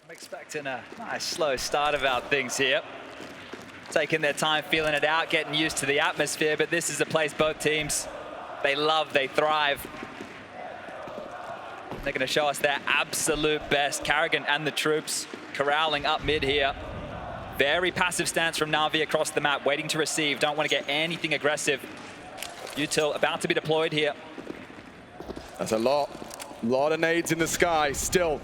I'm expecting a nice slow start about things here. Taking their time, feeling it out, getting used to the atmosphere, but this is a place both teams, they love, they thrive. They're gonna show us their absolute best. karrigan and the troops corralling up mid here. Very passive stance from NaVi across the map, waiting to receive, don't want to get anything aggressive. Util about to be deployed here. That's a lot of nades in the sky. Still,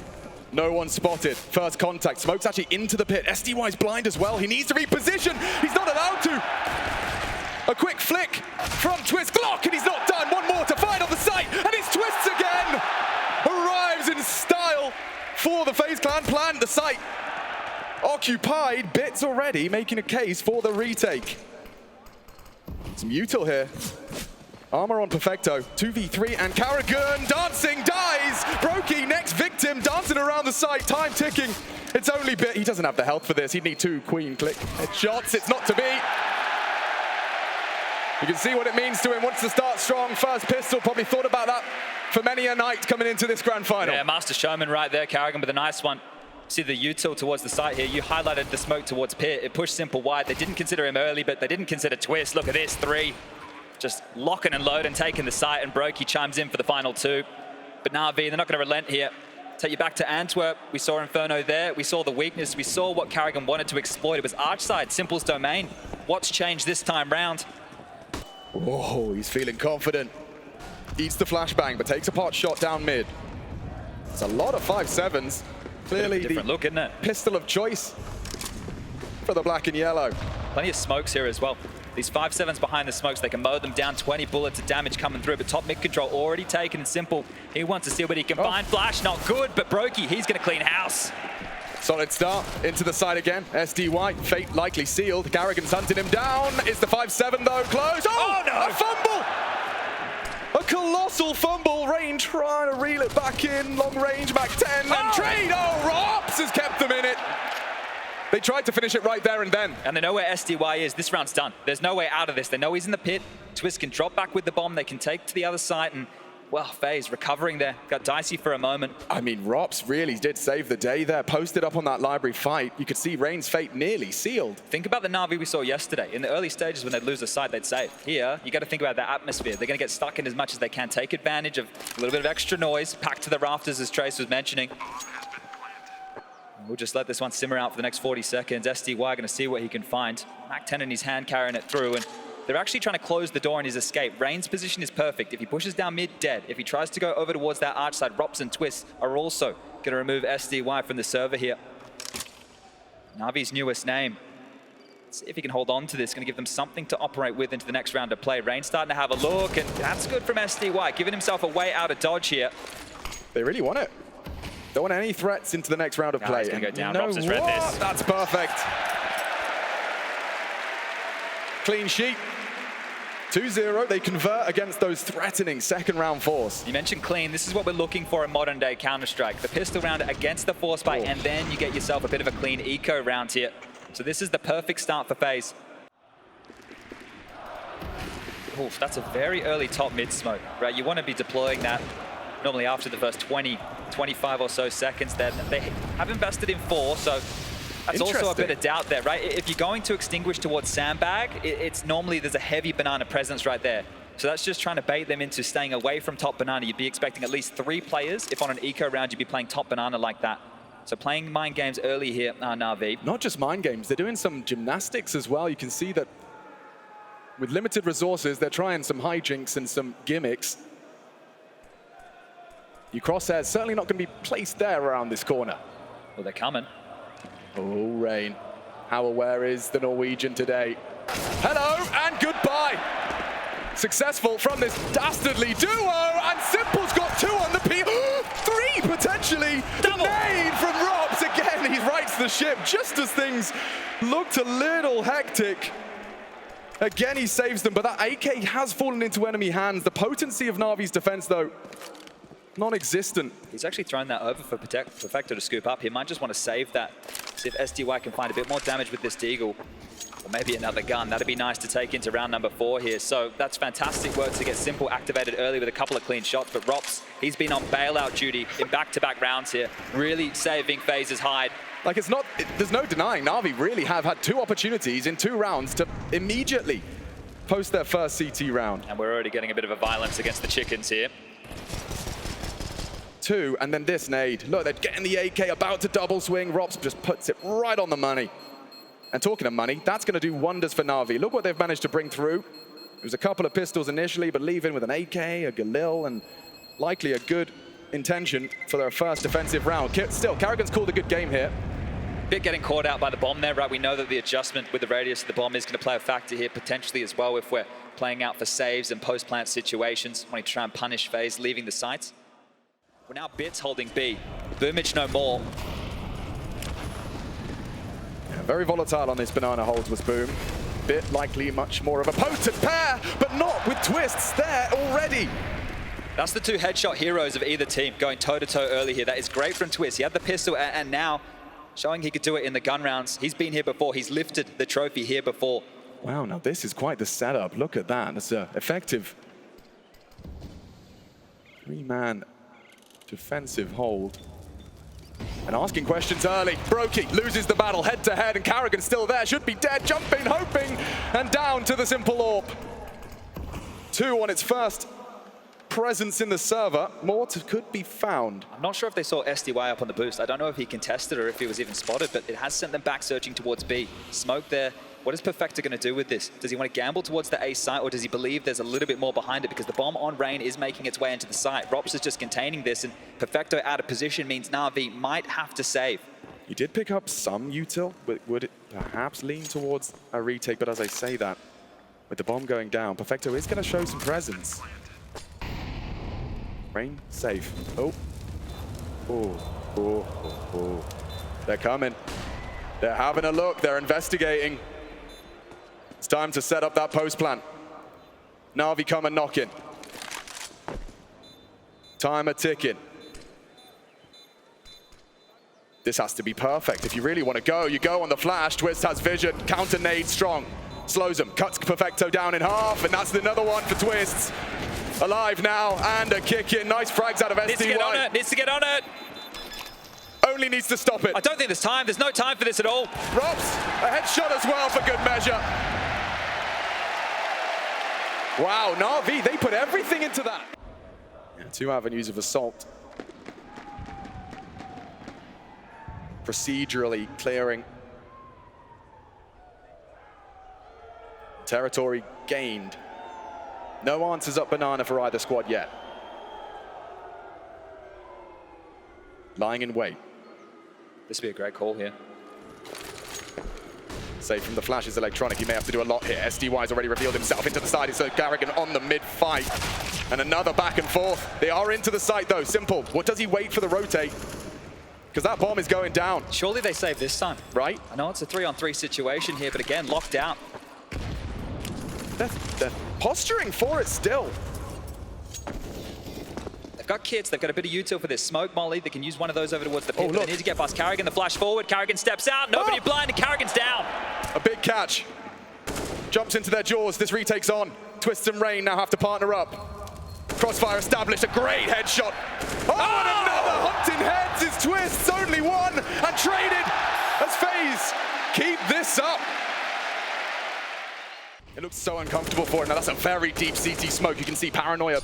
no one spotted. First contact, smoke's actually into the pit. SDY's blind as well. He needs to reposition. He's not allowed to. A quick flick from Twist Glock, and he's not done. One more to find on the site, and it's Twists again. Arrives in style for the FaZe clan. Planned the site. Occupied, Bits already making a case for the retake. Some util here. Armor on Perfecto, 2v3, and karrigan dancing, dies! Brokey, next victim, dancing around the site, time ticking. It's only Bit, he doesn't have the health for this. He'd need 2 queen click shots, it's not to be. You can see what it means to him, wants to start strong. First pistol, probably thought about that for many a night coming into this grand final. Yeah, Master Showman right there, karrigan with a nice one. See the util towards the site here. You highlighted the smoke towards pit. It pushed Simple wide. They didn't consider him early, but they didn't consider Twist. Look at this, 3. Just locking and loading, taking the site, and Brokey chimes in for the final 2. But NaVi, they're not going to relent here. Take you back to Antwerp. We saw Inferno there. We saw the weakness. We saw what karrigan wanted to exploit. It was arch side, Simple's domain. What's changed this time round? Oh, he's feeling confident. Eats the flashbang, but takes a pot shot down mid. It's a lot of 5-7s. Clearly different look, isn't it? Pistol of choice for the black and yellow. Plenty of smokes here as well. These 5-7s behind the smokes, they can mow them down. 20 bullets of damage coming through, but top mid control already taken and Simple. He wants to see what he can find. Flash, not good, but Brokey, he's going to clean house. Solid start into the side again. SDY, fate likely sealed. karrigan's hunting him down. Is the 5-7 though close? Oh no! A fumble! A colossal fumble. Rain trying to reel it back in. Long range, back 10, and trade. Oh, Rops has kept them in it. They tried to finish it right there and then. And they know where SDY is. This round's done. There's no way out of this. They know he's in the pit. Twist can drop back with the bomb. They can take to the other side. And, well, FaZe recovering there. Got dicey for a moment. I mean, Rops really did save the day there. Posted up on that library fight. You could see Rain's fate nearly sealed. Think about the NaVi we saw yesterday. In the early stages when they'd lose a side, they'd save. Here, you got to think about that atmosphere. They're going to get stuck in as much as they can. Take advantage of a little bit of extra noise. Packed to the rafters, as Trace was mentioning. We'll just let this one simmer out for the next 40 seconds. SDY going to see what he can find. Mac 10 in his hand, carrying it through. And they're actually trying to close the door on his escape. Rain's position is perfect. If he pushes down mid, dead. If he tries to go over towards that arch side, Rops and Twists are also going to remove SDY from the server here. NaVi's newest name. Let's see if he can hold on to this. Going to give them something to operate with into the next round of play. Rain's starting to have a look, and that's good from SDY. Giving himself a way out of dodge here. They really want it. Don't want any threats into the next round of play. He's going to go down. Rops has read this. That's perfect. Clean sheet. 2-0. They convert against those threatening second round force. You mentioned clean. This is what we're looking for in modern day Counter-Strike. The pistol round against the force fight, and then you get yourself a bit of a clean eco round here. So this is the perfect start for FaZe. Oof, that's a very early top mid smoke, right? You want to be deploying that normally after the first 20, 25 or so seconds. Then they have invested in 4, so that's also a bit of doubt there, right? If you're going to extinguish towards sandbag, it's normally there's a heavy banana presence right there. So that's just trying to bait them into staying away from top banana. You'd be expecting at least 3 players. If on an eco round, you'd be playing top banana like that. So playing mind games early here, NaVi. Not just mind games, they're doing some gymnastics as well. You can see that with limited resources, they're trying some hijinks and some gimmicks. Your crosshairs certainly not going to be placed there around this corner. Well, they're coming. Oh, Rain. How aware is the Norwegian today? Hello and goodbye. Successful from this dastardly duo, and Simple's got 2 on the P. 3 potentially. Double. Nade from Robs. Again, he rights the ship just as things looked a little hectic. Again, he saves them, but that AK has fallen into enemy hands. The potency of Navi's defense, though, non-existent. He's actually thrown that over for Perfecto to scoop up. He might just want to save that. See if SDY can find a bit more damage with this Deagle. Or maybe another gun. That'd be nice to take into round number 4 here. So that's fantastic work to get Simple activated early with a couple of clean shots. But Rops, he's been on bailout duty in back-to-back rounds here, really saving FaZe's hide. Like, there's no denying NaVi really have had 2 opportunities in 2 rounds to immediately post their first CT round. And we're already getting a bit of a violence against the chickens here. 2, and then this nade. Look, they're getting the AK, about to double swing. Rops just puts it right on the money. And talking of money, that's going to do wonders for NaVi. Look what they've managed to bring through. It was a couple of pistols initially, but leave in with an AK, a Galil, and likely a good intention for their first defensive round. Still, karrigan's called a good game here. Bit getting caught out by the bomb there, right? We know that the adjustment with the radius of the bomb is going to play a factor here potentially as well if we're playing out for saves and post-plant situations, wanting to try and punish FaZe, leaving the sites. We're now Bits holding B. Boomage no more. Very volatile on this banana hold was Boom. Bit likely much more of a potent pair, but not with twists there already. That's the 2 headshot heroes of either team going toe-to-toe early here. That is great from Twist. He had the pistol and now showing he could do it in the gun rounds. He's been here before. He's lifted the trophy here before. Wow, now this is quite the setup. Look at that. That's an effective 3-man defensive hold. And asking questions early. Brokey loses the battle head to head, and karrigan's still there. Should be dead, jumping, hoping, and down to the Simple AWP. 2 on its first presence in the server. More could be found. I'm not sure if they saw SDY up on the boost. I don't know if he contested or if he was even spotted, but it has sent them back searching towards B. Smoke there. What is Perfecto going to do with this? Does he want to gamble towards the A site, or does he believe there's a little bit more behind it? Because the bomb on Rain is making its way into the site. Rops is just containing this, and Perfecto out of position means NaVi might have to save. He did pick up some util, but would it perhaps lean towards a retake? But as I say that, with the bomb going down, Perfecto is going to show some presence. Rain safe. Oh. Oh. They're coming. They're having a look. They're investigating. It's time to set up that post plan. NaVi come and knock in. Timer ticking. This has to be perfect. If you really want to go, you go on the flash. Twist has vision. Counter nade strong. Slows him. Cuts Perfecto down in half. And that's another one for Twists. Alive now. And a kick in. Nice frags out of SDY. Needs to get on it. Needs to get on it. Only needs to stop it. I don't think there's time. There's no time for this at all. Rops, a headshot as well for good measure. Wow, NaVi, they put everything into that. Yeah, 2 avenues of assault. Procedurally clearing. Territory gained. No answers up banana for either squad yet. Lying in wait. This would be a great call here. Safe from the flash is electronic. He may have to do a lot here. SDY's already revealed himself into the side. It's karrigan on the mid-fight. And another back and forth. They are into the site though. Simple. What does he wait for the rotate? Because that bomb is going down. Surely they save this time. Right? I know it's a 3-on-3 situation here, but again, locked out. They're posturing for it still. They've got kits, they've got a bit of util for this smoke molly. They can use one of those over towards the pit. They need to get past karrigan. The flash forward. karrigan steps out. Nobody blind, and karrigan's down. A big catch. Jumps into their jaws. This retake's on. Twist and Rain now have to partner up. Crossfire established. A great headshot. Oh, and another hunting heads. It's Twists. Only one. And traded as FaZe keep this up. It looks so uncomfortable for him. Now that's a very deep CT smoke. You can see paranoia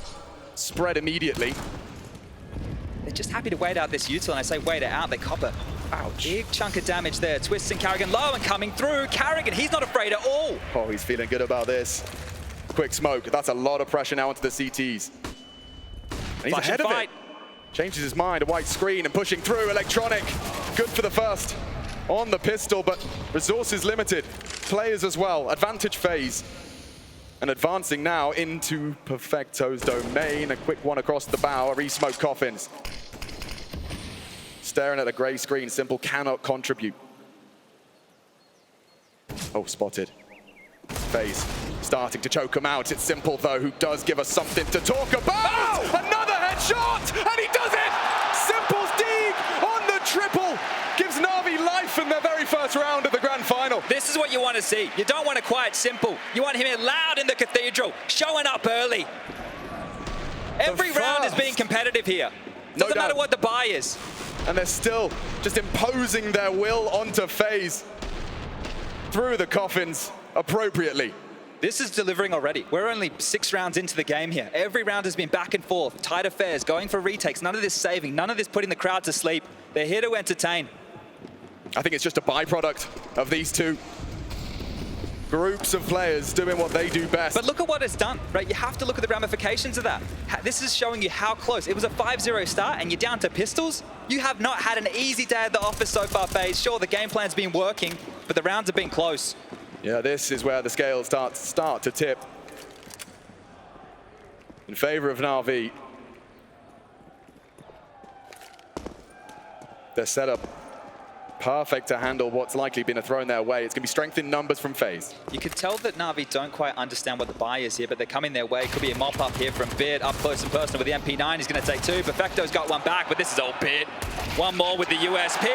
spread immediately. They're just happy to wait out this util, and I say wait it out, they cop it. Ouch. Big chunk of damage there. Twists and karrigan low and coming through. karrigan, he's not afraid at all. Oh, he's feeling good about this. Quick smoke. That's a lot of pressure now into the CTs. And he's ahead of it. Changes his mind. A white screen and pushing through. Electronic. Good for the first on the pistol, but resources limited. Players as well. Advantage FaZe. And advancing now into Perfecto's domain. A quick one across the bow. A re-smoke coffins. Staring at a gray screen. Simple cannot contribute. Oh, spotted. FaZe starting to choke him out. It's Simple, though, who does give us something to talk about. Oh! Another headshot! And he does it! Simple's dig on the triple. Gives NaVi life in their very first round of the Grand final. This is what you want to see. You don't want a quiet simple. You want him in loud in the cathedral, showing up early. Every round is being competitive here. Doesn't matter what the buy is. And they're still just imposing their will onto FaZe through the coffins appropriately. This is delivering already. We're only 6 rounds into the game here. Every round has been back and forth, tight affairs, going for retakes. None of this saving, none of this putting the crowd to sleep. They're here to entertain. I think it's just a byproduct of these two groups of players doing what they do best. But look at what it's done, right? You have to look at the ramifications of that. This is showing you how close. It was a 5-0 start and you're down to pistols. You have not had an easy day at the office so far, FaZe. Sure, the game plan's been working, but the rounds have been close. Yeah, this is where the scales start to tip in favor of NaVi. They're set up perfect to handle what's likely been a thrown their way. It's going to be strength in numbers from FaZe. You can tell that NaVi don't quite understand what the buy is here, but they're coming their way. Could be a mop up here from Beard, up close and personal with the MP9. He's going to take 2. Perfecto's got 1 back, but this is all Beard. 1 more with the USP.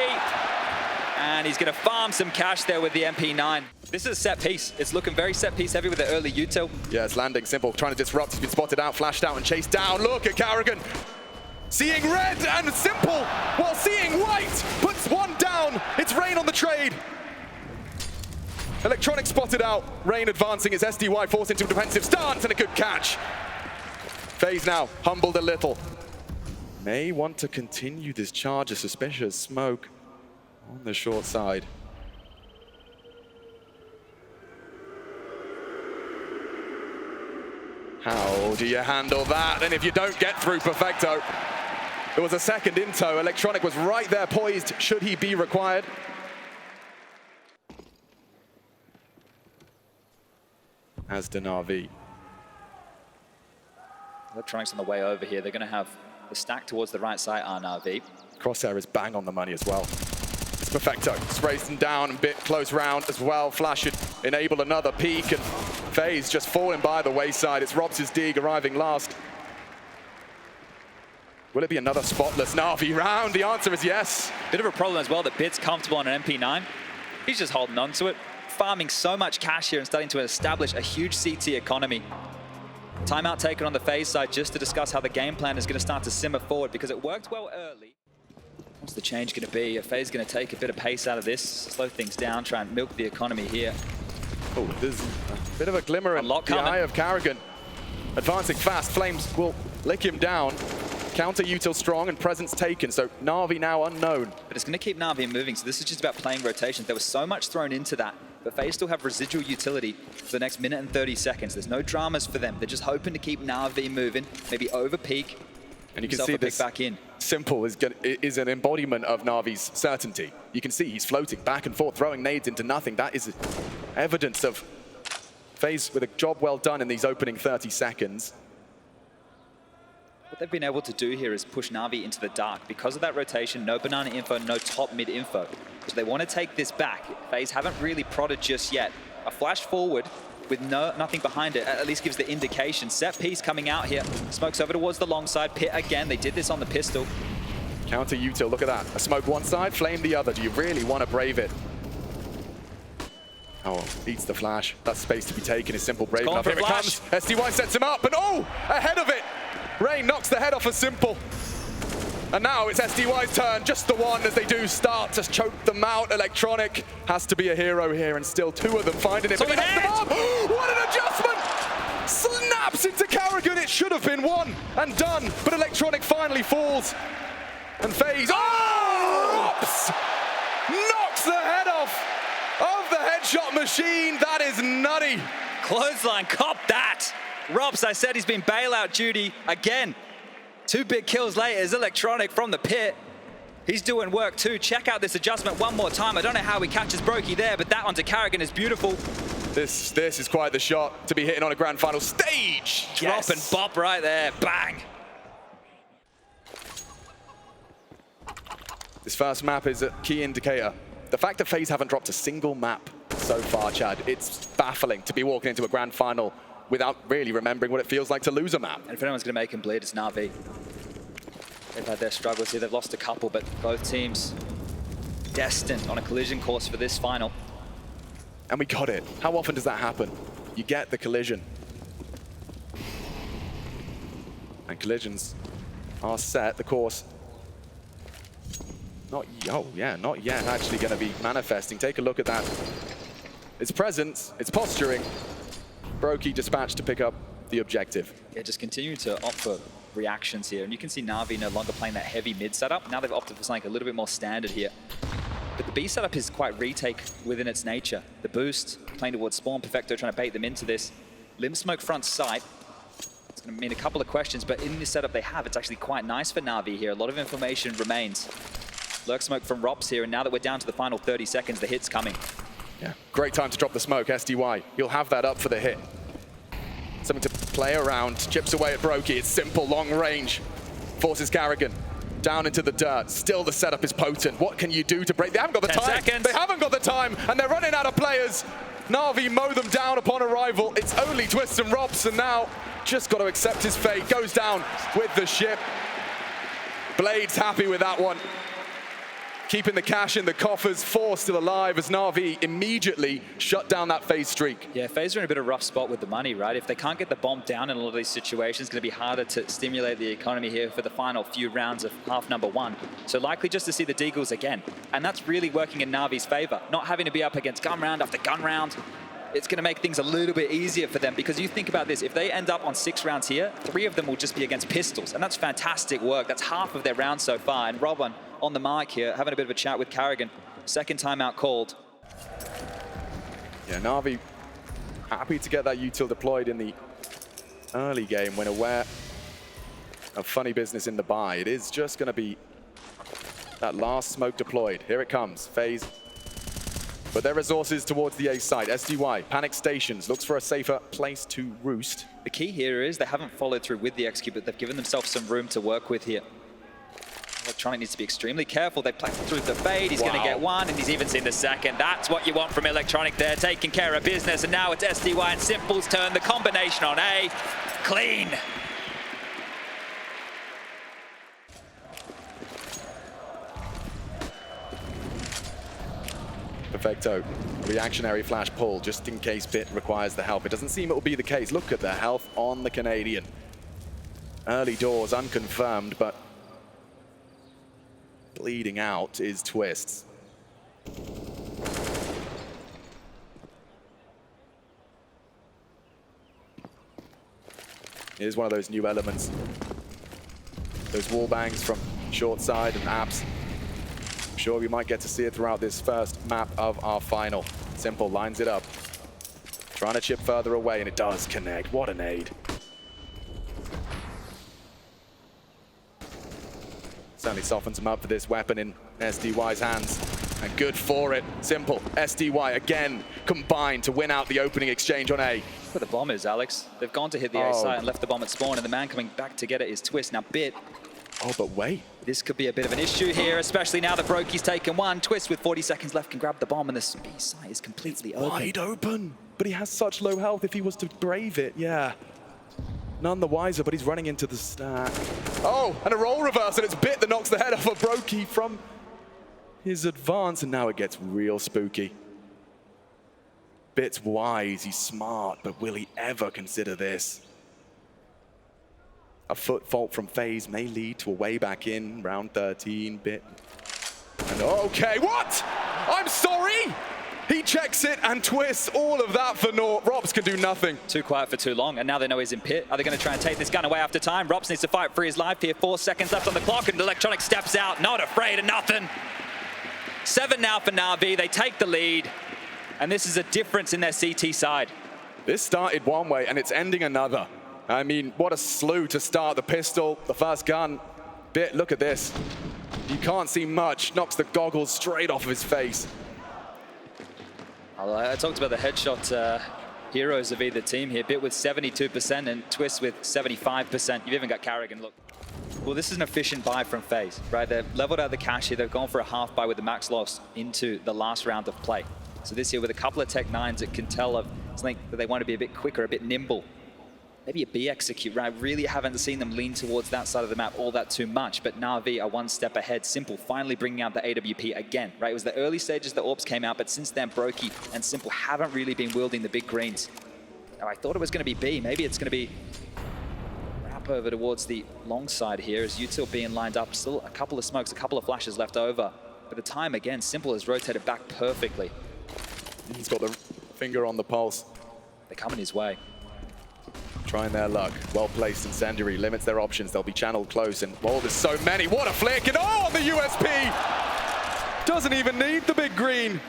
And he's going to farm some cash there with the MP9. This is a set piece. It's looking very set piece heavy with the early util. Yeah, it's landing simple, trying to disrupt. He's been spotted out, flashed out, and chased down. Look at karrigan. Seeing red and simple while seeing white. Puts 1 down. It's Rain on the trade. Electronic spotted out. Rain advancing. It's SDY forced into a defensive stance and a good catch. FaZe now humbled a little. May want to continue this charge of suspicious smoke on the short side. How do you handle that? And if you don't get through Perfecto, there was a second in tow. Electronic was right there poised, should he be required. As to NaVi. Electronic's on the way over here. They're going to have the stack towards the right side on NaVi. Crosshair is bang on the money as well. It's Perfecto. Sprays them down a bit close round as well. Flash should enable another peek, and FaZe just falling by the wayside. It's Robs' Dig arriving last. Will it be another spotless NaVi round? The answer is yes. Bit of a problem as well that Bid's comfortable on an MP9. He's just holding on to it, farming so much cash here and starting to establish a huge CT economy. Timeout taken on the FaZe side just to discuss how the game plan is going to start to simmer forward because it worked well early. What's the change going to be? Are FaZe going to take a bit of pace out of this, slow things down, try and milk the economy here? Oh, there's a bit of a glimmer in the eye of karrigan. Advancing fast, Flames will lick him down. Counter util strong and presence taken, so NaVi now unknown. But it's going to keep NaVi moving, so this is just about playing rotations. There was so much thrown into that, but FaZe still have residual utility for the next minute and 30 seconds. There's no dramas for them. They're just hoping to keep NaVi moving, maybe over peak, and you can see this back in. Simple is an embodiment of NaVi's certainty. You can see he's floating back and forth, throwing nades into nothing. That is evidence of FaZe with a job well done in these opening 30 seconds. What they've been able to do here is push NaVi into the dark. Because of that rotation, no banana info, no top mid info. So they want to take this back. FaZe haven't really prodded just yet. A flash forward with nothing behind it at least gives the indication. Set piece coming out here. Smokes over towards the long side. Pit again. They did this on the pistol. Counter util, look at that. A smoke one side, flame the other. Do you really want to brave it? Oh, beats the flash. That space to be taken is simple brave enough. Here it comes. SDY sets him up, and oh, ahead of it. Rain knocks the head off of Simple. And now it's SDY's turn, just the one as they do start to choke them out. Electronic has to be a hero here, and still 2 of them finding it. But he knocks them up. What an adjustment! Snaps into karrigan. It should have been one and done, but Electronic finally falls. And FaZe, knocks the head off of the headshot machine. That is nutty. Clothesline, cop that. Robs, I said he's been bailout duty again. 2 big kills later is Electronic from the pit. He's doing work too. Check out this adjustment one more time. I don't know how he catches Brokey there, but that onto karrigan is beautiful. This is quite the shot to be hitting on a grand final stage. Drop and bop right there, bang. This first map is a key indicator. The fact that FaZe haven't dropped a single map so far, Chad, it's baffling to be walking into a grand final without really remembering what it feels like to lose a map. And if anyone's going to make him bleed, it's NaVi. They've had their struggles here. They've lost a couple, but both teams destined on a collision course for this final. And we got it. How often does that happen? You get the collision. And collisions are set, the course. Not yet actually going to be manifesting. Take a look at that. Its presence, its posturing. Brokey dispatched to pick up the objective. Yeah, just continuing to opt for reactions here. And you can see NaVi no longer playing that heavy mid setup. Now they've opted for something a little bit more standard here. But the B setup is quite retake within its nature. The boost, playing towards spawn, Perfecto trying to bait them into this. Limb smoke front sight. It's going to mean a couple of questions, but in the setup they have, it's actually quite nice for NaVi here. A lot of information remains. Lurk smoke from Rops here, and now that we're down to the final 30 seconds, the hit's coming. Yeah, great time to drop the smoke, SDY. You'll have that up for the hit. Something to play around, chips away at Brokey. It's simple, long range. Forces karrigan down into the dirt. Still the setup is potent. What can you do to break? They haven't got the 10 time. seconds. They haven't got the time, and they're running out of players. NaVi mow them down upon arrival. It's only Twist and Robs, and now just got to accept his fate. Goes down with the ship. Blade's happy with that one. Keeping the cash in the coffers, 4 still alive as NaVi immediately shut down that FaZe streak. Yeah, FaZe are in a bit of a rough spot with the money, right? If they can't get the bomb down in a lot of these situations, it's going to be harder to stimulate the economy here for the final few rounds of half number 1. So likely just to see the Deagles again. And that's really working in NaVi's favor. Not having to be up against gun round after gun round. It's going to make things a little bit easier for them, because you think about this, if they end up on 6 rounds here, 3 of them will just be against pistols, and that's fantastic work. That's half of their rounds so far, and Robin on the mic here, having a bit of a chat with karrigan. Second timeout called. Yeah, NaVi happy to get that util deployed in the early game when aware of funny business in the buy. It is just going to be that last smoke deployed. Here it comes, FaZe. But their resources towards the A site. SDY, panic stations, looks for a safer place to roost. The key here is they haven't followed through with the execute, but they've given themselves some room to work with here. Electronic needs to be extremely careful. They played through the fade. He's going to get one, and he's even seen the second. That's what you want from Electronic there, taking care of business. And now it's SDY and Simple's turn. The combination on A, clean. Perfecto, reactionary flash pull, just in case Bit requires the help. It doesn't seem it will be the case. Look at the health on the Canadian. Early doors, unconfirmed, but bleeding out is Twists. It is one of those new elements. Those wall bangs from short side and apps. I'm sure we might get to see it throughout this first map of our final. Simple lines it up. Trying to chip further away, and it does connect. What a nade. Certainly softens him up for this weapon in SDY's hands. And good for it. Simple. SDY again combined to win out the opening exchange on A. Where the bomb is, Alex. They've gone to hit the A site and left the bomb at spawn, and the man coming back to get it is Twist. Now Bit. Oh, but wait. This could be a bit of an issue here, especially now that Brokey's taken one. Twist with 40 seconds left can grab the bomb, and the B site is completely open. Wide open. But he has such low health if he was to brave it, yeah. None the wiser, but he's running into the stack. Oh, and a roll reverse, and it's Bit that knocks the head off of Brokey from his advance, and now it gets real spooky. Bit's wise, he's smart, but will he ever consider this? A foot fault from FaZe may lead to a way back in, round 13, Bit. And okay, what? I'm sorry! He checks it and twists all of that for naught. Robs can do nothing. Too quiet for too long, and now they know he's in pit. Are they going to try and take this gun away after time? Robs needs to fight for his life here. 4 seconds left on the clock, and Electronic steps out, not afraid of nothing. 7 now for NaVi. They take the lead, and this is a difference in their CT side. This started one way, and it's ending another. I mean, what a slew to start. The pistol, the first gun. Bit, look at this. You can't see much. Knocks the goggles straight off of his face. I talked about the headshot heroes of either team here. Bit with 72% and Twist with 75%. You've even got karrigan, look. Well, this is an efficient buy from FaZe, right? They've leveled out the cash here. They've gone for a half buy with the max loss into the last round of play. So this here with a couple of Tech 9s, it can tell of something that they want to be a bit quicker, a bit nimble. maybe a B execute, right? Really haven't seen them lean towards that side of the map all that too much, but NaVi are one step ahead. Simple finally bringing out the AWP again, right? It was the early stages the AWPs came out, but since then Brokey and Simple haven't really been wielding the big greens. Now I thought it was going to be B, maybe it's going to be wrap over towards the long side here as Util being lined up. Still a couple of smokes, a couple of flashes left over. But the time again, Simple has rotated back perfectly. He's got the finger on the pulse. They're coming his way. Trying their luck. Well placed incendiary, limits their options. They'll be channeled close and oh, there's so many. What a flick, and oh, on the USP! Doesn't even need the big green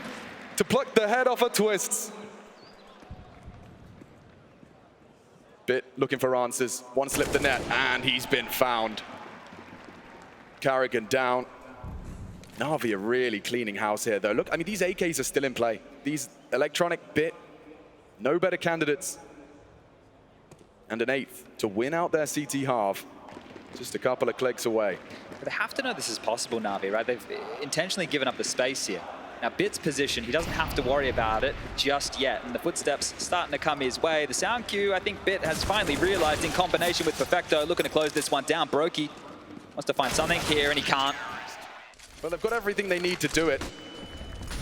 to pluck the head off of Twists. Bit looking for answers. One slipped the net, and he's been found. karrigan down. NaVi are really cleaning house here, though. Look, I mean, these AKs are still in play. These electronic Bit, no better candidates. And an 8th to win out their CT half. Just a couple of clicks away. But they have to know this is possible, NaVi, right? They've intentionally given up the space here. Now, Bit's position, he doesn't have to worry about it just yet. And the footsteps starting to come his way. The sound cue, I think Bit has finally realized in combination with Perfecto, looking to close this one down. Brokey wants to find something here, and he can't. Well, they've got everything they need to do it.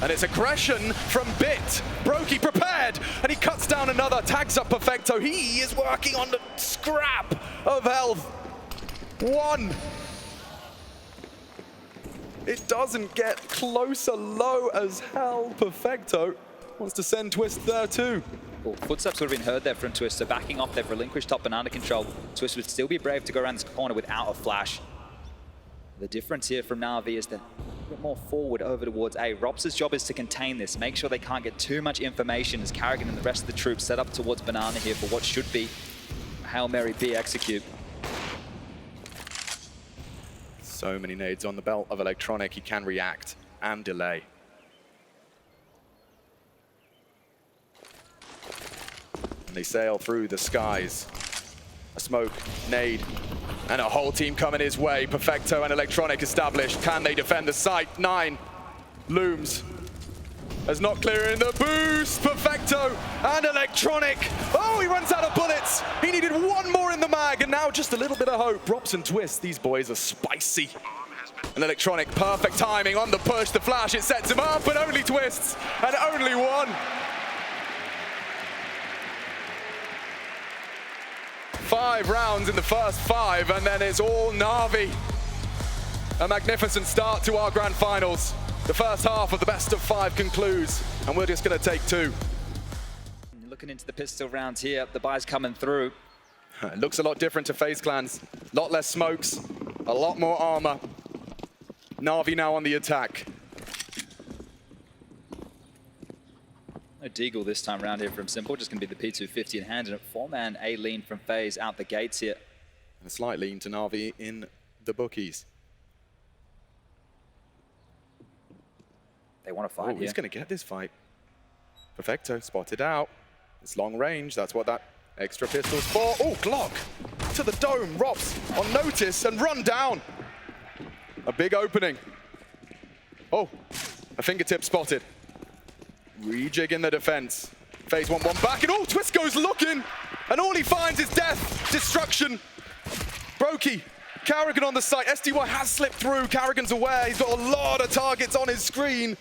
And it's aggression from Bit. Brokey prepared, and he cuts down another, tags up Perfecto. He is working on the scrap of health. 1. It doesn't get closer, low as hell. Perfecto wants to send Twist there too. Well, footsteps would have been heard there from Twist, so backing off, they've relinquished top banana control. Twist would still be brave to go around this corner without a flash. The difference here from NaVi is that a bit more forward over towards A. Rops' job is to contain this, make sure they can't get too much information as karrigan and the rest of the troops set up towards banana here for what should be a Hail Mary B execute. So many nades on the belt of electronic, he can react and delay. And they sail through the skies. A smoke, nade, and a whole team coming his way. Perfecto and electronic established. Can they defend the site? 9 looms. As not clearing the boost. Perfecto and electronic. Oh, he runs out of bullets. He needed one more in the mag, and now just a little bit of hope. Rops and Twists, these boys are spicy. And electronic, perfect timing on the push, the flash, it sets him up, but only Twists, and only one. 5 rounds in the first 5, and then it's all NaVi. A magnificent start to our grand finals. The first half of the best of 5 concludes, and we're just going to take 2. Looking into the pistol rounds here, the buy's coming through. It looks a lot different to FaZe clans. A lot less smokes, a lot more armor. NaVi now on the attack. No Deagle this time around here from Simple, just going to be the P250 in hand, and a 4-man A lean from FaZe out the gates here. And a slight lean to NaVi in the bookies. They want to fight here. He's going to get this fight. Perfecto spotted out. It's long range, that's what that extra pistol's for. Oh, Glock to the dome. Rops on notice and run down. A big opening. Oh, a fingertip spotted. Rejigging the defense. FaZe want one back, and oh, Twist goes looking, and all he finds is death, destruction. Brokey, karrigan on the site. SDY has slipped through. karrigan's aware. He's got a lot of targets on his screen,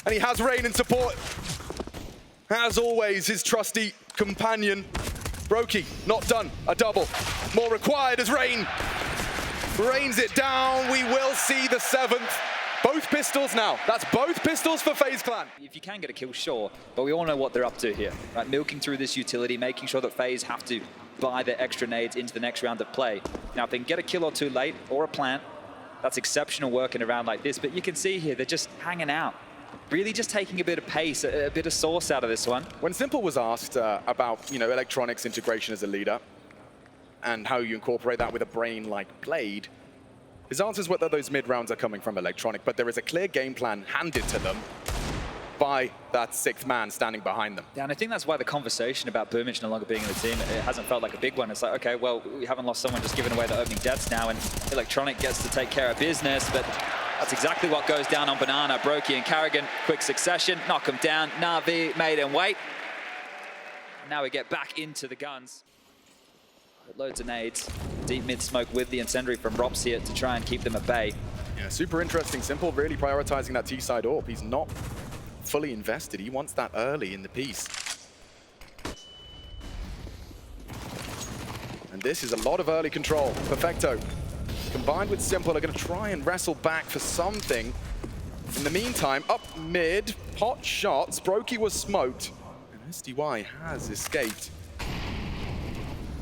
and he has Rain in support. As always, his trusty companion. Brokey, not done. A double. More required as Rain rains it down. We will see the 7th. Both pistols now. That's both pistols for FaZe Clan. If you can get a kill, sure, but we all know what they're up to here. Right? Milking through this utility, making sure that FaZe have to buy their extra nades into the next round of play. Now, if they can get a kill or 2 late, or a plant, that's exceptional work in a round like this. But you can see here, they're just hanging out. Really just taking a bit of pace, a bit of sauce out of this one. When Simple was asked about, electronics integration as a leader, and how you incorporate that with a brain like Blade, his answers were that those mid-rounds are coming from electronic, but there is a clear game plan handed to them by that 6th man standing behind them. Yeah, and I think that's why the conversation about Boomich no longer being in the team, it hasn't felt like a big one. It's like, okay, well, we haven't lost someone just giving away the opening deaths now, and electronic gets to take care of business, but that's exactly what goes down on Banana. Brokey and karrigan, quick succession, knock him down. NaVi made him wait. Now we get back into the guns. Boatloads of nades. Deep mid smoke with the incendiary from Rops here to try and keep them at bay. Yeah, super interesting. Simple really prioritizing that T-side AWP. He's not fully invested. He wants that early in the piece. And this is a lot of early control. Perfecto, combined with Simple, are going to try and wrestle back for something. In the meantime, up mid, pot shots. Brokey was smoked, and SDY has escaped.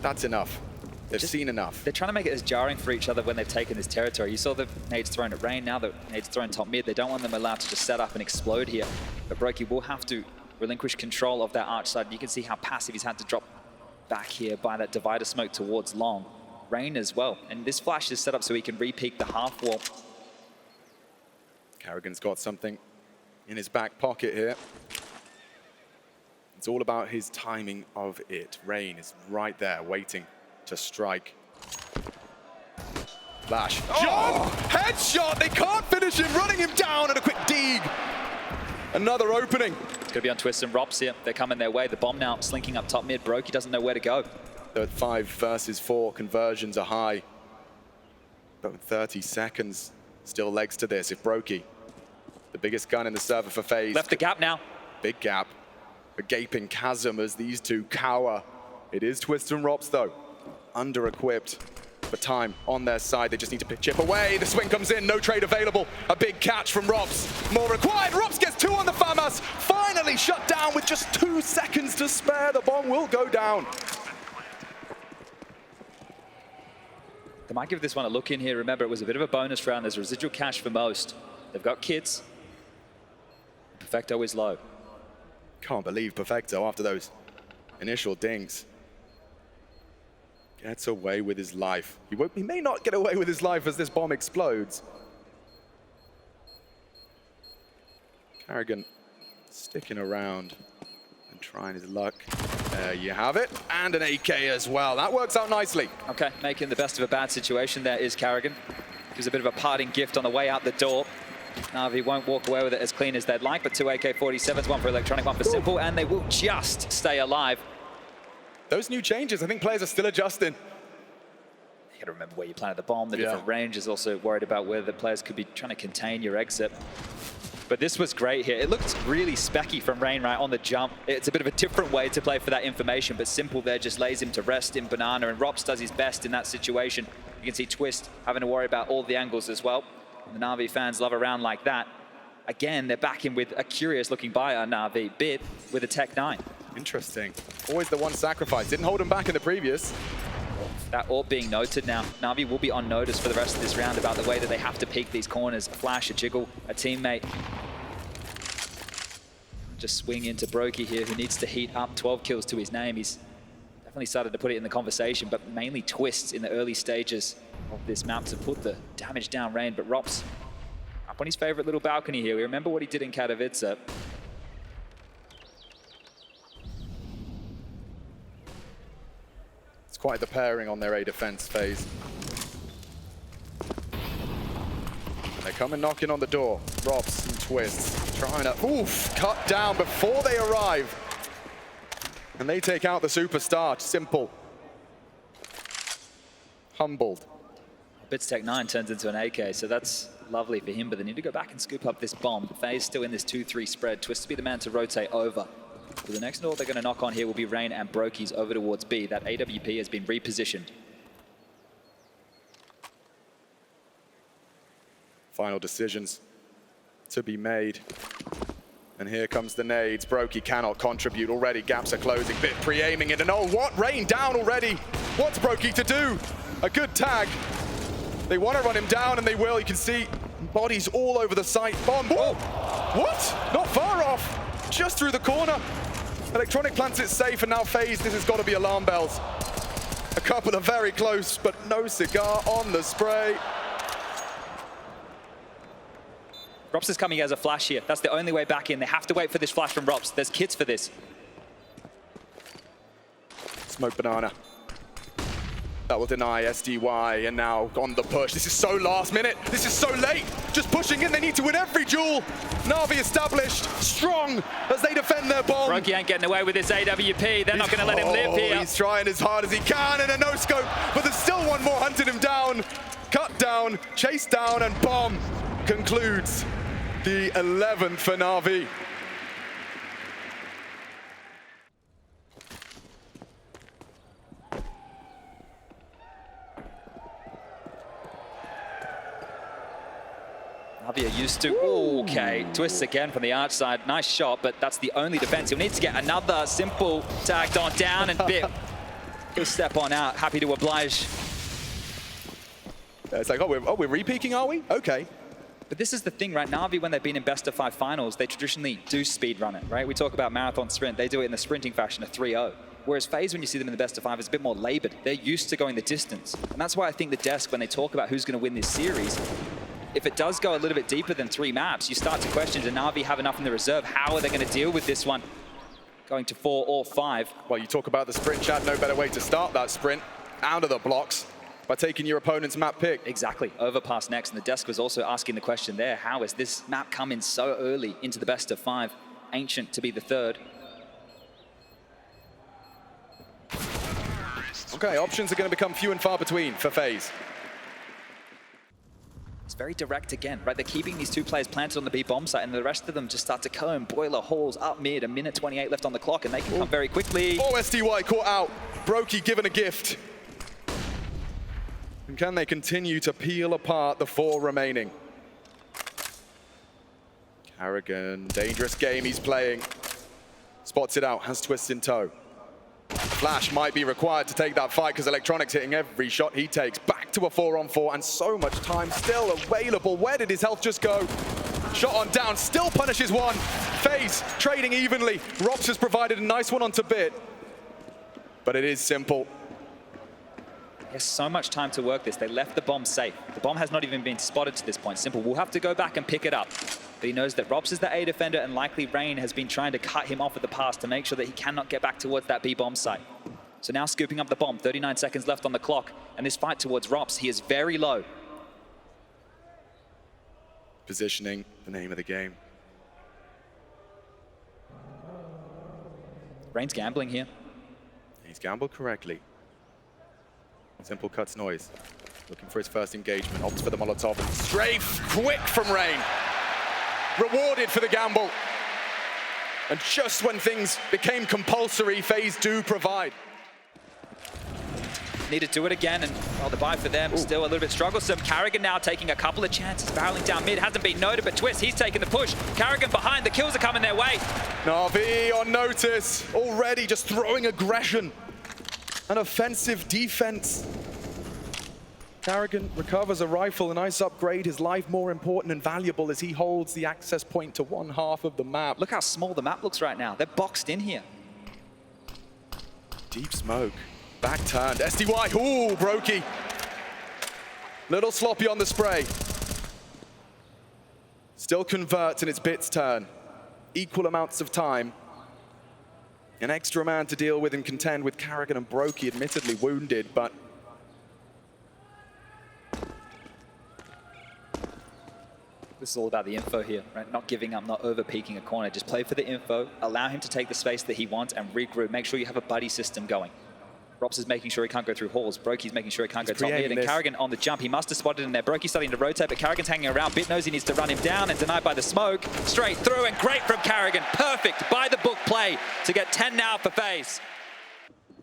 That's enough. They've seen enough. They're trying to make it as jarring for each other when they've taken this territory. You saw the nades thrown at Rain, now the nades thrown top mid. They don't want them allowed to just set up and explode here. But Brokey will have to relinquish control of that arch side. You can see how passive he's had to drop back here by that divider smoke towards long. Rain as well. And this flash is set up so he can re-peek the half wall. karrigan's got something in his back pocket here. It's all about his timing of it. Rain is right there waiting to strike. Flash. Oh! Headshot! They can't finish him, running him down and a quick dig. Another opening. It's gonna be on Twist and Rops here. They're coming their way. The bomb now slinking up top mid. Brokey doesn't know where to go. The 5 versus 4 conversions are high. But with 30 seconds, still legs to this. If Brokey, the biggest gun in the server for FaZe. Left the gap now. Big gap. A gaping chasm as these two cower. It is Twist and Rops though. Under-equipped. But time on their side, they just need to chip away. The swing comes in, no trade available. A big catch from Rops. More required. Rops gets 2 on the FAMAS. Finally shut down with just 2 seconds to spare. The bomb will go down. They might give this one a look in here. Remember, it was a bit of a bonus round. There's residual cash for most. They've got kids. Perfecto is low. Can't believe Perfecto, after those initial dings, gets away with his life. He may not get away with his life as this bomb explodes. karrigan sticking around and trying his luck. There you have it. And an AK as well. That works out nicely. Okay, making the best of a bad situation there is karrigan. Gives a bit of a parting gift on the way out the door. NaVi won't walk away with it as clean as they'd like, but 2 AK-47s, one for Electronic, one for Simple, and they will just stay alive. Those new changes, I think players are still adjusting. You gotta remember where you planted the bomb, the different ranges, also worried about where the players could be trying to contain your exit. But this was great here. It looked really specky from Rain right on the jump. It's a bit of a different way to play for that information, but Simple there just lays him to rest in Banana, and Rops does his best in that situation. You can see Twist having to worry about all the angles as well. The NaVi fans love a round like that. Again, they're back in with a curious looking buyer, NaVi, Bit with a Tech 9. Interesting. Always the one sacrifice. Didn't hold him back in the previous. That AWP being noted now. NaVi will be on notice for the rest of this round about the way that they have to peek these corners. A flash, a jiggle, a teammate. Just swing into Brokey here, who needs to heat up. 12 kills to his name. He's definitely started to put it in the conversation, but mainly Twists in the early stages of this map to put the damage down Rain. But Rops up on his favorite little balcony here. We remember what he did in Katowice. It's quite the pairing on their A defense phase. They're coming knocking on the door. Rops and Twists trying to cut down before they arrive. And they take out the superstar. Simple. Humbled. Bit's Tech 9 turns into an AK, so that's lovely for him, but they need to go back and scoop up this bomb. FaZe still in this 2-3 spread. Twist to be the man to rotate over. So the next door they're going to knock on here will be Rain and Brokey's over towards B. That AWP has been repositioned. Final decisions to be made. And here comes the nades. Brokey cannot contribute already. Gaps are closing. Bit pre-aiming it. And oh, what? Rain down already. What's Brokey to do? A good tag. They want to run him down, and they will. You can see bodies all over the site. Bomb. Whoa! What? Not far off. Just through the corner. Electronic plants it safe, and now FaZe. This has got to be alarm bells. A couple are very close, but no cigar on the spray. Rops is coming as a flash here. That's the only way back in. They have to wait for this flash from Rops. There's kits for this. Smoke Banana. That will deny SDY, and now on the push. This is so last minute. This is so late. Just pushing in. They need to win every duel. NaVi established, strong as they defend their bomb. Brokey ain't getting away with this AWP. They're not going to let him live here. He's trying as hard as he can in a no-scope, but there's still one more hunting him down. Cut down, chased down, and bomb concludes the 11th for NaVi. NaVi are used to. Ooh, okay, twists again from the arch side. Nice shot, but that's the only defense. He'll need to get another simple tagged on down and bit. He'll step on out, happy to oblige. It's like, we're re-peaking, are we? Okay. But this is the thing, right? NaVi, when they've been in best of 5 finals, they traditionally do speed run it, right? We talk about marathon sprint. They do it in the sprinting fashion, a 3-0. Whereas FaZe, when you see them in the best of 5, is a bit more labored. They're used to going the distance. And that's why I think the desk, when they talk about who's going to win this series, if it does go a little bit deeper than 3 maps, you start to question, do NaVi have enough in the reserve? How are they going to deal with this one? Going to 4 or 5. Well, you talk about the sprint, Chad. No better way to start that sprint out of the blocks by taking your opponent's map pick. Exactly. Overpass next. And the desk was also asking the question there, how is this map coming so early into the best of 5? Ancient to be the 3rd. Okay, options are going to become few and far between for FaZe. It's very direct again, right? They're keeping these 2 players planted on the B bomb site, and the rest of them just start to comb. Boiler, Halls, up mid, a minute 28 left on the clock, and they can come very quickly. Oh, SDY caught out. Brokey given a gift. And can they continue to peel apart the 4 remaining? karrigan, dangerous game he's playing. Spots it out, has Twist in tow. Flash might be required to take that fight because Electronic's hitting every shot he takes. Back to a 4-on-4 and so much time still available. Where did his health just go? Shot on down, still punishes one. FaZe trading evenly. Robs has provided a nice one onto Bit. But it is simple. There's so much time to work this. They left the bomb safe. The bomb has not even been spotted to this point. Simple will have to go back and pick it up. But he knows that Robs is the A defender, and likely Rain has been trying to cut him off at the pass to make sure that he cannot get back towards that B bomb site. So now scooping up the bomb, 39 seconds left on the clock, and this fight towards Robs, he is very low. Positioning, the name of the game. Rain's gambling here. He's gambled correctly. Simple cuts noise. Looking for his first engagement, opts for the Molotov. Strafe, quick from Rain. Rewarded for the gamble. And just when things became compulsory, FaZe do provide. Need to do it again, and well, the buy for them still a little bit strugglesome. karrigan now taking a couple of chances, barreling down mid. Hasn't been noted, but Twist, he's taking the push. karrigan behind, the kills are coming their way. NaVi on notice, already just throwing aggression. An offensive defense. karrigan recovers a rifle, a nice upgrade. His life more important and valuable as he holds the access point to 1/2 of the map. Look how small the map looks right now. They're boxed in here. Deep smoke. Back turned. SDY. Ooh, Brokey. Little sloppy on the spray. Still converts and it's Bit's turn. Equal amounts of time. An extra man to deal with and contend with karrigan and Brokey, admittedly wounded, but this is all about the info here, right? Not giving up, not over-peaking a corner. Just play for the info, allow him to take the space that he wants and regroup. Make sure you have a buddy system going. Robs is making sure he can't go through halls. Brokey's making sure he can't go top mid. And karrigan on the jump. He must have spotted in there. Brokey's starting to rotate, but karrigan's hanging around. Bit knows he needs to run him down and denied by the smoke. Straight through and great from karrigan. Perfect by the book play to get 10 now for FaZe.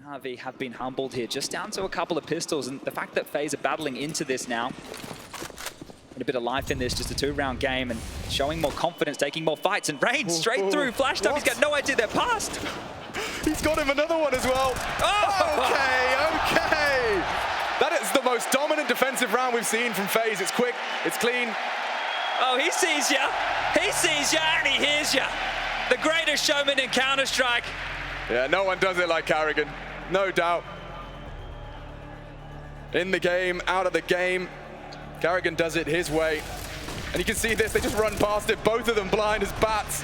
NaVi have been humbled here, just down to a couple of pistols. And the fact that FaZe are battling into this now, and a bit of life in this, just a 2-round game, and showing more confidence, taking more fights, and Rain straight through. Flash time, he's got no idea they're past. He's got him another one as well. Oh! Okay. That is the most dominant defensive round we've seen from FaZe. It's quick, it's clean. Oh, he sees ya, and he hears ya. The greatest showman in Counter-Strike. Yeah, no one does it like karrigan, no doubt. In the game, out of the game. karrigan does it his way. And you can see this, they just run past it, both of them blind as bats.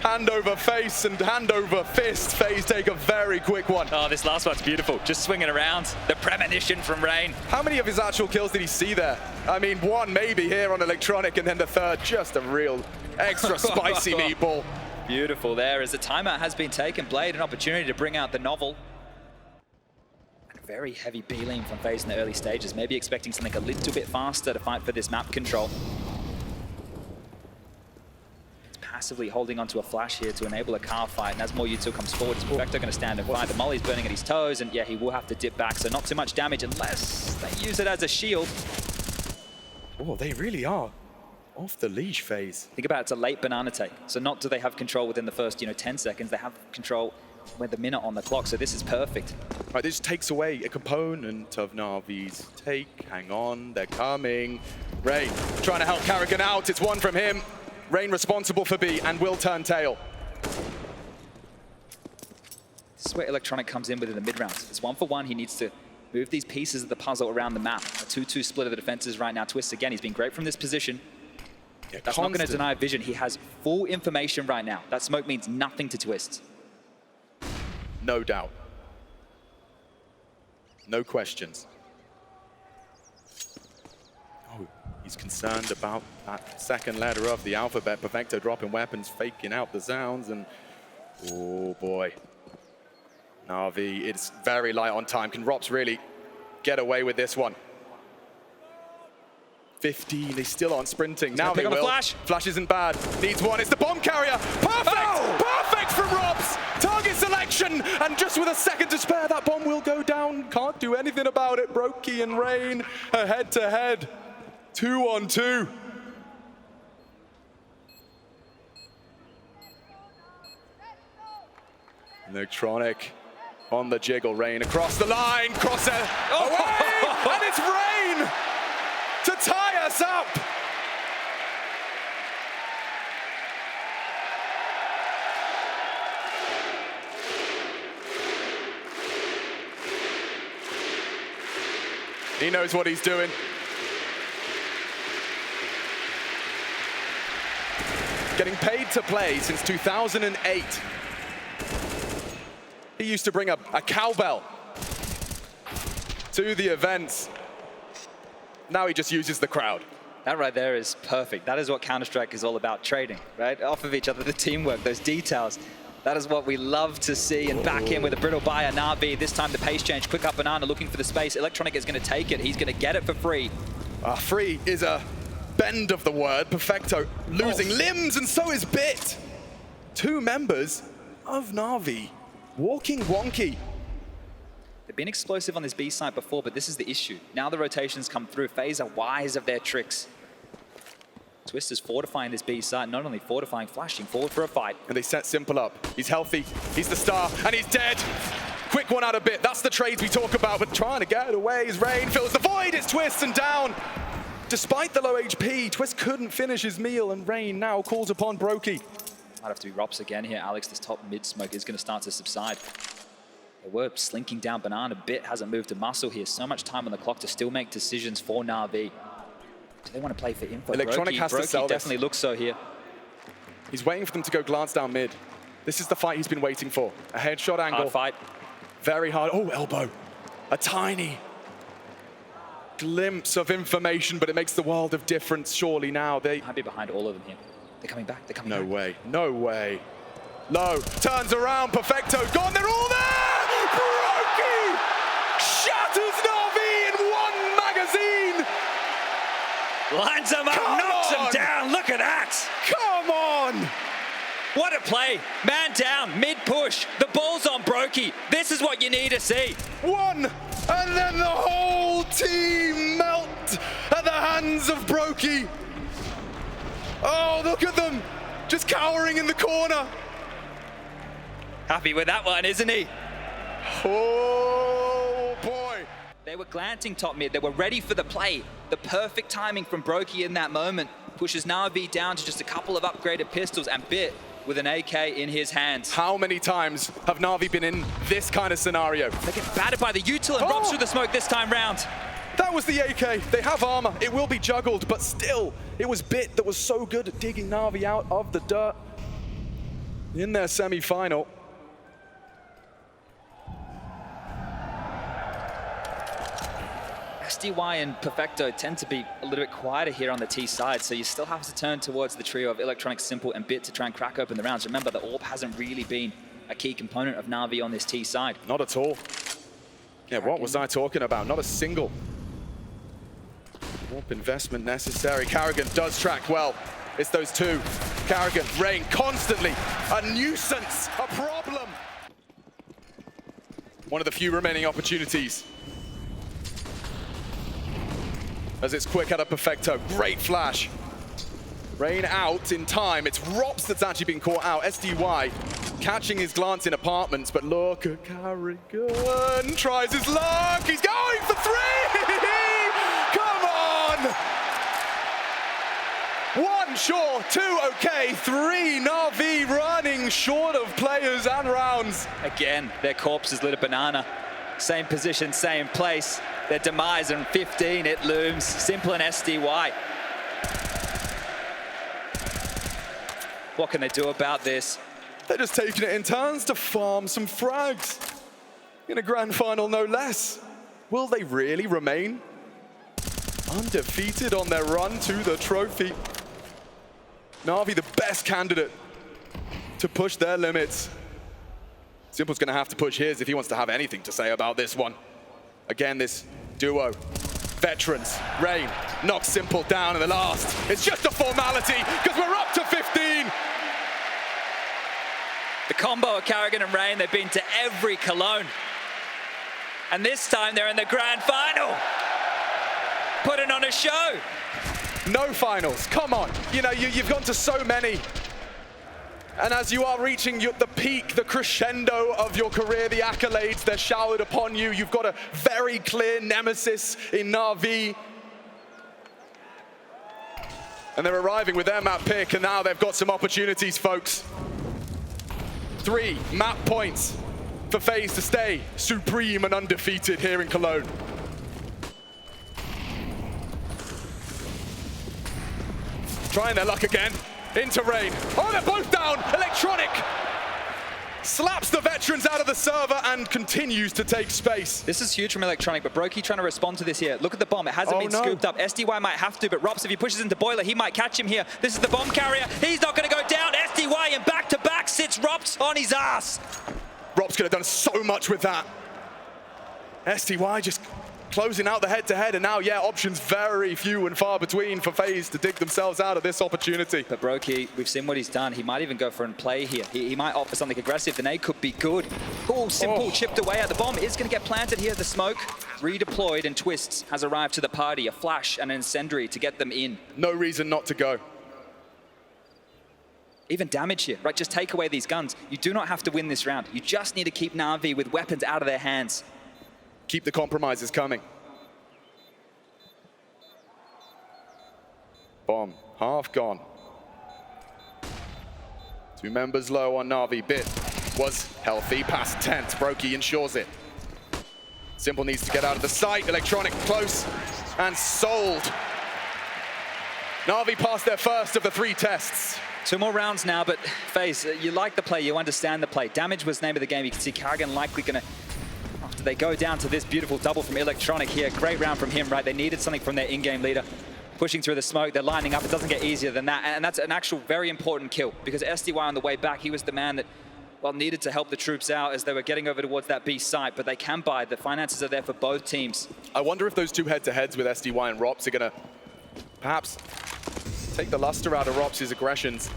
hand over face and hand over fist. FaZe take a very quick one. Oh, this last one's beautiful. Just swinging around. The premonition from Rain. How many of his actual kills did he see there? I mean, one maybe here on Electronic, and then the third, just a real extra spicy meatball. Beautiful there as the timeout has been taken. Blade, an opportunity to bring out the novel. And a very heavy B-lean from FaZe in the early stages. Maybe expecting something a little bit faster to fight for this map control. It's passively holding onto a flash here to enable a car fight. And as more util comes forward, is Perfecto going to stand and fight. The molly's burning at his toes, and yeah, he will have to dip back. So not too much damage unless they use it as a shield. Oh, they really are off the leash, FaZe. Think about it, it's a late banana take. So not do they have control within the first 10 seconds, they have control with the minute on the clock, so this is perfect. Right, this takes away a component of NaVi's take. Hang on, they're coming. Rain trying to help karrigan out, it's one from him. Rain responsible for B and will turn tail. This is where Electronic comes in within the mid-rounds. It's 1-for-1, he needs to move these pieces of the puzzle around the map. A 2-2 split of the defenses right now. Twist again, he's been great from this position. Yeah, that's not going to deny vision. He has full information right now. That smoke means nothing to Twist. No doubt. No questions. Oh, he's concerned about that second letter of the alphabet. Perfecto dropping weapons, faking out the sounds, and oh boy. NaVi, it's very light on time. Can Rops really get away with this one? 15, they still aren't sprinting. Now they will. Flash isn't bad. Needs one, it's the bomb carrier. Perfect! Oh! Perfect from Rops! Target selection, and just with a second to spare, that bomb will go down. Can't do anything about it. Brokey and Rain are head to head. 2-on-2. Electronic on the jiggle. Rain across the line, crosshair away, and it's Rain to tie us up. He knows what he's doing. Getting paid to play since 2008. He used to bring a cowbell to the events. Now he just uses the crowd. That right there is perfect. That is what Counter-Strike is all about, trading, right? Off of each other, the teamwork, those details. That is what we love to see. And back in with a brittle buyer, NaVi. This time the pace change, quick up banana, looking for the space. Electronic is going to take it. He's going to get it for free. Free is a bend of the word. Perfecto losing limbs, and so is Bit. Two members of NaVi walking wonky. They've been explosive on this B site before, but this is the issue. Now the rotations come through. FaZe are wise of their tricks. Twist is fortifying this B site, not only fortifying, flashing forward for a fight. And they set Simple up. He's healthy, he's the star, and he's dead. Quick one out of Bit. That's the trades we talk about, but trying to get it away is Rain. Fills the void, it's Twist and down. Despite the low HP, Twist couldn't finish his meal, and Rain now calls upon Brokey. Might have to be Rops again here, Alex. This top mid smoke is going to start to subside. They were slinking down banana. Bit hasn't moved to muscle here. So much time on the clock to still make decisions for NaVi. Do they want to play for info? Electronic has to sell this. Definitely looks so here. He's waiting for them to go glance down mid. This is the fight he's been waiting for. A headshot angle. Hard fight. Very hard. Oh, elbow. A tiny glimpse of information, but it makes the world of difference surely now. They might be behind all of them here. They're coming back. They're coming back. No way. No way. Low. Turns around. Perfecto. Gone. They're all there! Brokey shatters NaVi in one magazine! Lines them up, knocks them down. Look at that. Come on. What a play. Man down, mid push. The ball's on Brokey. This is what you need to see. One, and then the whole team melt at the hands of Brokey. Oh, look at them. Just cowering in the corner. Happy with that one, isn't he? Oh, boy. They were glancing top mid. They were ready for the play. The perfect timing from Brokey in that moment pushes NaVi down to just a couple of upgraded pistols, and Bit with an AK in his hands. How many times have NaVi been in this kind of scenario? They get battered by the util and Robs through the smoke this time round. That was the AK. They have armor. It will be juggled, but still, it was Bit that was so good at digging NaVi out of the dirt. in their semi-final. SDY and Perfecto tend to be a little bit quieter here on the T side, so you still have to turn towards the trio of Electronic, Simple, and Bit to try and crack open the rounds. Remember, the AWP hasn't really been a key component of NaVi on this T side. Not at all. Yeah, what was I talking about? Not a single AWP investment necessary. karrigan does track well. It's those two. karrigan, Rain, constantly a nuisance, a problem. One of the few remaining opportunities. As it's quick out of Perfecto. Great flash. Rain out in time. It's Rops that's actually been caught out. SDY catching his glance in apartments, but look at karrigan. Tries his luck. He's going for three! Come on! One short, two okay, three NaVi running short of players and rounds. Again, their corpse is lit a banana. Same position, same place. Their demise in 15, it looms. Simple and SDY. What can they do about this? They're just taking it in turns to farm some frags. In a grand final, no less. Will they really remain undefeated on their run to the trophy? NaVi, the best candidate to push their limits. Simple's gonna have to push his if he wants to have anything to say about this one. Again, this duo, veterans, Rain knocks Simple down in the last. It's just a formality, because we're up to 15. The combo of karrigan and Rain, they've been to every Cologne. And this time they're in the grand final. Putting on a show. No finals, come on. You know, you've gone to so many. And as you are reaching the peak, the crescendo of your career, the accolades, they're showered upon you. You've got a very clear nemesis in NaVi. And they're arriving with their map pick, and now they've got some opportunities, folks. 3 map points for FaZe to stay supreme and undefeated here in Cologne. Trying their luck again. Into Rain. Oh, they're both down. Electronic slaps the veterans out of the server and continues to take space. This is huge from Electronic, but Brokey trying to respond to this here. Look at the bomb. It hasn't been scooped up. SDY might have to, but Rops, if he pushes into Boiler, he might catch him here. This is the bomb carrier. He's not going to go down. SDY and back-to-back sits Rops on his ass. Rops could have done so much with that. SDY just closing out the head-to-head, and now, yeah, options very few and far between for FaZe to dig themselves out of this opportunity. But Brokey, we've seen what he's done. He might even go for a play here. He might opt for something aggressive. The nade could be good. Oh, Simple chipped away at the bomb. Is going to get planted here. The smoke redeployed, and Twists has arrived to the party. A flash and an incendiary to get them in. No reason not to go. Even damage here, right? Just take away these guns. You do not have to win this round. You just need to keep NaVi with weapons out of their hands. Keep the compromises coming. Bomb, half gone. 2 members low on NaVi. Bit was healthy, past 10th. Brokey ensures it. Simple needs to get out of the sight. Electronic close and sold. NaVi passed their first of the 3 tests. 2 more rounds now, but FaZe, you like the play, you understand the play. Damage was name of the game. You can see karrigan likely gonna, after they go down to this beautiful double from Electronic here, great round from him, right? They needed something from their in-game leader. Pushing through the smoke, they're lining up. It doesn't get easier than that, and that's an actual very important kill, because SDY on the way back, he was the man that, well, needed to help the troops out as they were getting over towards that B site, but they can buy. The finances are there for both teams. I wonder if those 2 head-to-heads with SDY and Rops are gonna perhaps take the luster out of Rops' aggressions.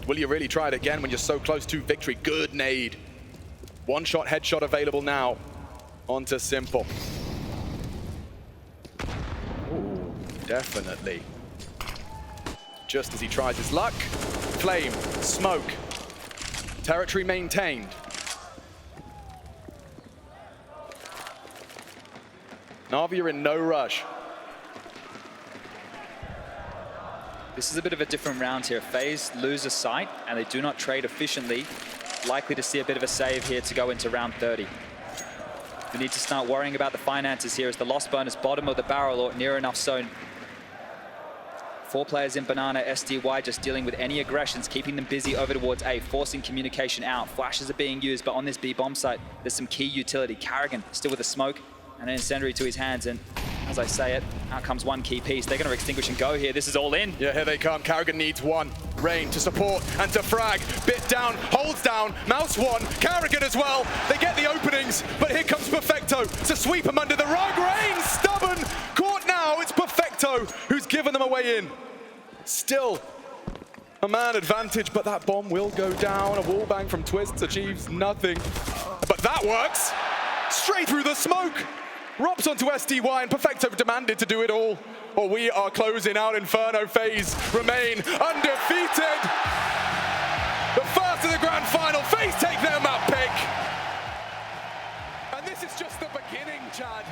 Will you really try it again when you're so close to victory? Good nade. 1-shot headshot available now onto Simple. Ooh, definitely. Just as he tries his luck. Flame, smoke, territory maintained. NaVi are in no rush. This is a bit of a different round here. FaZe lose a sight, and they do not trade efficiently. Likely to see a bit of a save here to go into round 30. We need to start worrying about the finances here as the loss bonus bottom of the barrel or near enough zone. 4 players in Banana, SDY just dealing with any aggressions, keeping them busy over towards A, forcing communication out. Flashes are being used, but on this B bomb site, there's some key utility. karrigan still with a smoke and an incendiary to his hands, and as I say it, out comes one key piece. They're going to extinguish and go here. This is all in. Yeah, here they come. karrigan needs one. Rain to support and to frag. Bit down, holds down, mouse one. karrigan as well. They get the openings, but here comes Perfecto to sweep him under the rug. Rain, stubborn, caught now. It's Perfecto who's given them a way in. Still a man advantage, but that bomb will go down. A wallbang from Twists achieves nothing. But that works. Straight through the smoke. Rops onto SDY, and Perfecto demanded to do it all. Or we are closing out. Inferno FaZe remain undefeated. The first of the grand final. FaZe take their map pick. And this is just the beginning, Chad.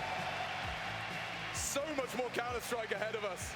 So much more Counter-Strike ahead of us.